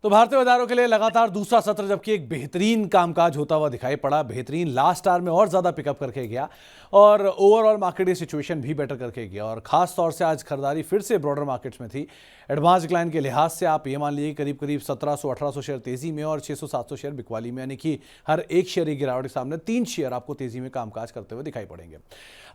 तो भारतीय बाजारों के लिए लगातार दूसरा सत्र जबकि एक बेहतरीन कामकाज होता हुआ दिखाई पड़ा। बेहतरीन लास्ट आवर में और ज्यादा पिकअप करके गया और ओवरऑल मार्केट की सिचुएशन भी बेटर करके गया और खास तौर से आज खरीदारी फिर से ब्रॉडर मार्केट्स में थी। एडवांस डिक्लाइन के लिहाज से आप ये मान लीजिए करीब करीब 1700-1800 शेयर तेजी में और 600-700 शेयर बिकवाली में, यानी कि हर एक शेयर की गिरावट के सामने 3 शेयर आपको तेजी में कामकाज करते हुए दिखाई पड़ेंगे।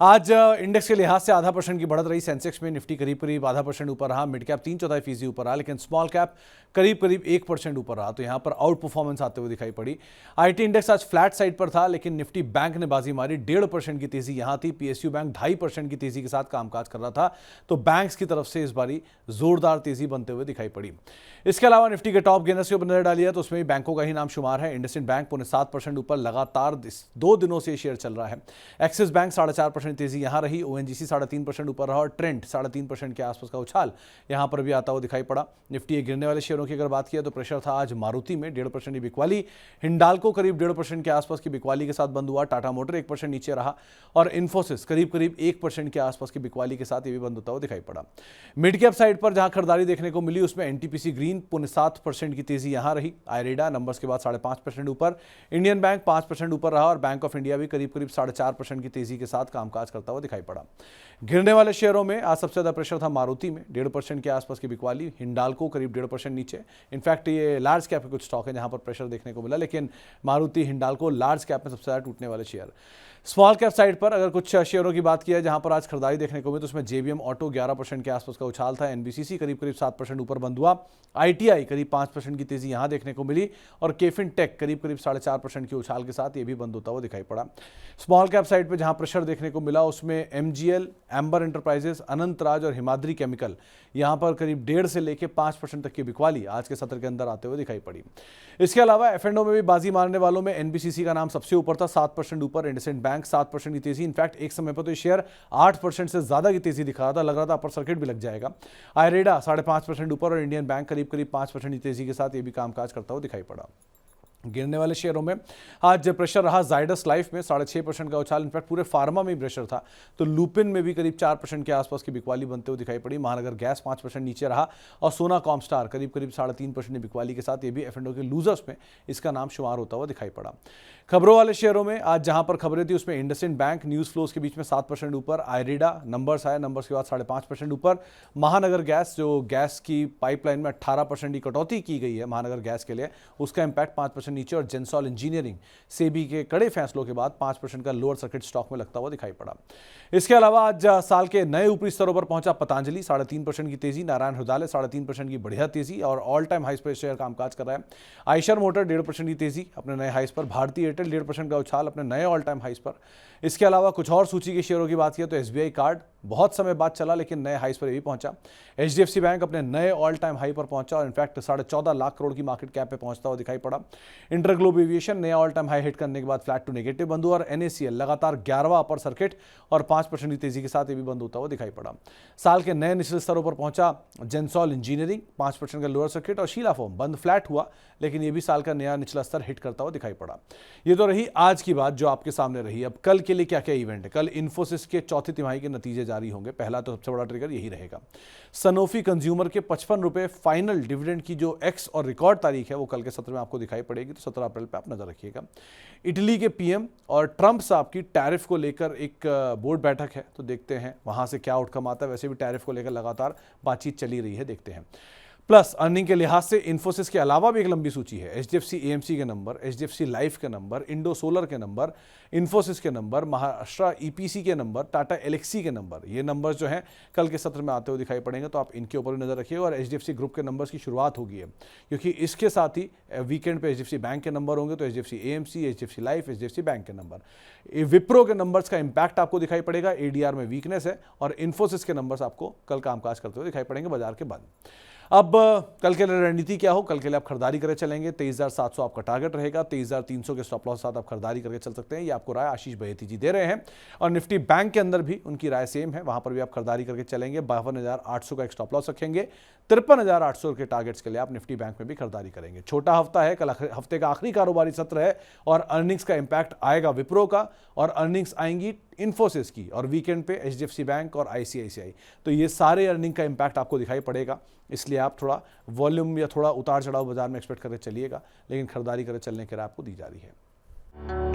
आज इंडेक्स के लिहाज से आधा % की बढ़त रही। सेंसेक्स में निफ्टी करीब करीब आधा % ऊपर रहा, मिड कैप 3/4% ऊपर रहा, लेकिन स्मॉल कैप करीब करीब 1% ऊपर रहा, तो यहां पर आउट परफॉर्मेंस आते हुए दिखाई पड़ी। आईटी इंडेक्स आज फ्लैट साइड पर था, लेकिन निफ्टी बैंक ने बाजी मारी। 1.5% की तेजी यहां थी। पीएसयू बैंक 2.5% की तेजी के साथ कामकाज कर रहा था, तो बैंक्स की तरफ से इस बारी जोरदार तेजी बनते हुए दिखाई पड़ी। इसके अलावा निफ्टी के टॉप गेनर्स के ऊपर नजर डालिए तो उसमें भी बैंकों का ही नाम शुमार है। इंडसइंड बैंक 0.7% ऊपर लगातार 2 दिनों से शेयर चल रहा है। एक्सिस बैंक 4.5% तेजी यहां रही। ओएनजीसी 3.5% ऊपर रहा और ट्रेंड 3.5% के आसपास का उछाल यहां पर भी आता हुआ दिखाई पड़ा। निफ्टी गिरने वाले शेयरों की अगर बात किया तो प्रेशर था आज मारुति में 1.5% की बिकवाली, हिंडाल्को करीब 1.5% के आसपास की बिकवाली के साथ बंद हुआ, टाटा मोटर 1% नीचे रहा और इन्फोसिस करीब करीब 1% के आसपास की बिकवाली के साथ ये भी बंद होता हुआ दिखाई पड़ा। मिड कैप साइड पर जहां खरीदारी देखने को मिली उसमें एनटीपीसी ग्रीन 0.7% की तेजी यहां रही। आयरेडा नंबर्स के बाद 5.5% ऊपर, इंडियन बैंक 5% ऊपर रहा और बैंक ऑफ इंडिया भी करीब करीब 4.5% की तेजी के साथ कामकाज करता हुआ दिखाई पड़ा। गिरने वाले शेयरों में आज सबसे ज्यादा प्रेशर था मारुति में 1.5% के आसपास की बिकवाली, हिंडाल्को करीब 1.5% नीचे। इनफैक्ट ये लार्ज कैप के कुछ स्टॉक है जहां पर प्रेशर देखने को मिला, लेकिन मारुति हिंडाल्को लार्ज कैप में सबसे ज्यादा टूटने वाले शेयर। स्मॉल कैप साइड पर अगर कुछ शेयरों की बात की है जहां पर आज खरीदारी देखने को मिली तो उसमें जेबीएम ऑटो 11% के आसपास का उछाल था। एनबीसीसी करीब करीब 7% ऊपर बंद हुआ। आईटीआई करीब 5% की तेजी यहां देखने को मिली और केफिन टेक करीब करीब 4.5% के उछाल के साथ ये भी बंद होता हुआ दिखाई पड़ा। स्मॉल कैप साइड पर जहां प्रेशर देखने को मिला उसमें एमजीएल, एम्बर एंटरप्राइजेस, अनंतराज और हिमाद्री केमिकल यहां पर करीब 1.5 से लेकर 5% तक की बिकवाली आज के सत्र के अंदर आते हुए दिखाई पड़ी। इसके अलावा एफएनओ में भी बाजी मारने वालों में एनबीसीसी का नाम सबसे ऊपर था, 7% ऊपर। इंडसइंड बैंक 7% की तेजी। इनफैक्ट एक समय पर तो ये शेयर 8% से ज्यादा की तेजी दिखा रहा था, लग रहा था अपर सर्किट भी लग जाएगा। आयरेडा 5.5% ऊपर और इंडियन बैंक करीब करीब 5% की तेजी के साथ ये भी कामकाज करता हुआ दिखाई पड़ा। गिरने वाले शेयरों में आज प्रेशर रहा जाइडस लाइफ में 6.5% का उछाल। इनफैक्ट पूरे फार्मा में भी प्रेशर था, तो लुपिन में भी करीब 4% के आसपास की बिकवाली बनते हुए दिखाई पड़ी। महानगर गैस 5% नीचे रहा और सोना कॉमस्टार करीब करीब 3.5% की बिकवाली के साथ ये भी एफएनओ के लूजर्स में इसका नाम शुमार होता हुआ दिखाई पड़ा। खबरों वाले शेयरों में आज जहां पर खबरें थी उसमें इंडसइंड बैंक न्यूज फ्लोज के बीच में 7% ऊपर। आयरेडा नंबर्स आए, नंबर्स के बाद 5.5% ऊपर। महानगर गैस, जो गैस की पाइपलाइन में 18% की कटौती की गई है महानगर गैस के लिए, उसका इंपैक्ट 5% नीचे। और जेंसॉल इंजीनियरिंग सेबी के कड़े फैसलों के बाद 5% का लोअर सर्किट स्टॉक में लगता हुआ दिखाई पड़ा। इसके अलावा आज साल के नए ऊपरी स्तरों पर पहुंचा पतंजलि 3.5% की तेजी, नारायण हृदयालय 3.5% की बढ़िया तेजी और ऑल टाइम हाइस पर शेयर कामकाज कर रहा है। आयशर मोटर 1.5% की तेजी अपने नए हाइस पर। भारतीय एयरटेल 1.5% का उछाल अपने नए ऑल टाइम हाइस पर। इसके अलावा कुछ और सूची के शेयरों की बात की तो एसबीआई कार्ड बहुत समय बाद चला लेकिन नए हाइस पर भी पहुंचा। एचडीएफसी बैंक अपने नए ऑल टाइम हाई पर पहुंचा और इनफैक्ट 14.5 लाख करोड़ की मार्केट कैप पे पहुंचता हुआ दिखाई पड़ा। इंटरग्लोब एविएशन नया ऑल टाइम हाई हिट करने के बाद फ्लैट टू नेगेटिव बंद हुआ और एनएसीएल लगातार 11वां अपर सर्किट और 5% की तेजी के साथ ये भी बंद होता हुआ दिखाई पड़ा। साल के नए निचले स्तरों पर पहुंचा जेंसॉल इंजीनियरिंग 5% का लोअर सर्किट और शीला फोम बंद फ्लैट हुआ, लेकिन ये भी साल का नया निचला स्तर हिट करता हुआ दिखाई पड़ा। ये तो रही आज की बात जो आपके सामने रही। अब कल के लिए क्या क्या इवेंट है? कल इन्फोसिस के चौथी तिमाही के नतीजे जारी होंगे। पहला तो सबसे बड़ा ट्रिगर यही रहेगा। सनोफी कंज्यूमर के 55 रुपए फाइनल डिविडेंड की जो एक्स और रिकॉर्ड तारीख है वो कल के सत्र में आपको दिखाई पड़ेगी, तो 17 अप्रैल पे आप नजर रखिएगा। इटली के पीएम और ट्रंप साहब की टैरिफ को लेकर एक बोर्ड बैठक है, तो देखते हैं वहां से क्या आउटकम आता है। वैसे भी टैरिफ को लेकर लगातार बातचीत चली रही है, देखते हैं। प्लस अर्निंग के लिहाज से इन्फोसिस के अलावा भी एक लंबी सूची है। एचडीएफसी एएमसी के नंबर, एचडीएफसी लाइफ के नंबर, इंडो सोलर के नंबर, इन्फोसिस के नंबर, महाराष्ट्र ईपीसी के नंबर, टाटा एलेक्सी के नंबर, ये नंबर जो हैं कल के सत्र में आते हुए दिखाई पड़ेंगे, तो आप इनके ऊपर भी नजर रखिएगा। और एचडीएफसी ग्रुप के नंबर्स की शुरुआत होगी है, क्योंकि इसके साथ ही वीकेंड पे एचडीएफसी बैंक के नंबर होंगे, तो HDFC AMC, HDFC life, HDFC bank के नंबर। विप्रो के नंबर्स का इंपैक्ट आपको दिखाई पड़ेगा, एडीआर में वीकनेस है और इन्फोसिस के नंबर्स आपको कल कामकाज करते हुए दिखाई पड़ेंगे बाजार के बाद। अब कल के लिए रणनीति क्या हो? कल के लिए आप खरीदारी करके चलेंगे, 23,700 आपका टारगेट रहेगा। 23,300 के स्टॉप लॉस के साथ आप खरीदारी करके चल सकते हैं। ये आपको राय आशीष बहेती जी दे रहे हैं और निफ्टी बैंक के अंदर भी उनकी राय सेम है, वहां पर भी आप खरीदारी करके चलेंगे। 52,800 का एक स्टॉप लॉस रखेंगे। 53,800 के टारगेट्स के लिए आप निफ्टी बैंक में भी खरीदारी करेंगे। छोटा हफ्ता है, कल हफ्ते का आखिरी कारोबारी सत्र है और अर्निंग्स का इंपैक्ट आएगा विप्रो का, और अर्निंग्स आएंगी इन्फोसिस की और वीकेंड पे एचडीएफसी बैंक और आईसीआईसीआई। तो ये सारे अर्निंग का इम्पैक्ट आपको दिखाई पड़ेगा, इसलिए आप थोड़ा वॉल्यूम या थोड़ा उतार चढ़ाव बाजार में एक्सपेक्ट करके चलिएगा, लेकिन खरीदारी करके चलने की राय आपको दी जा रही है।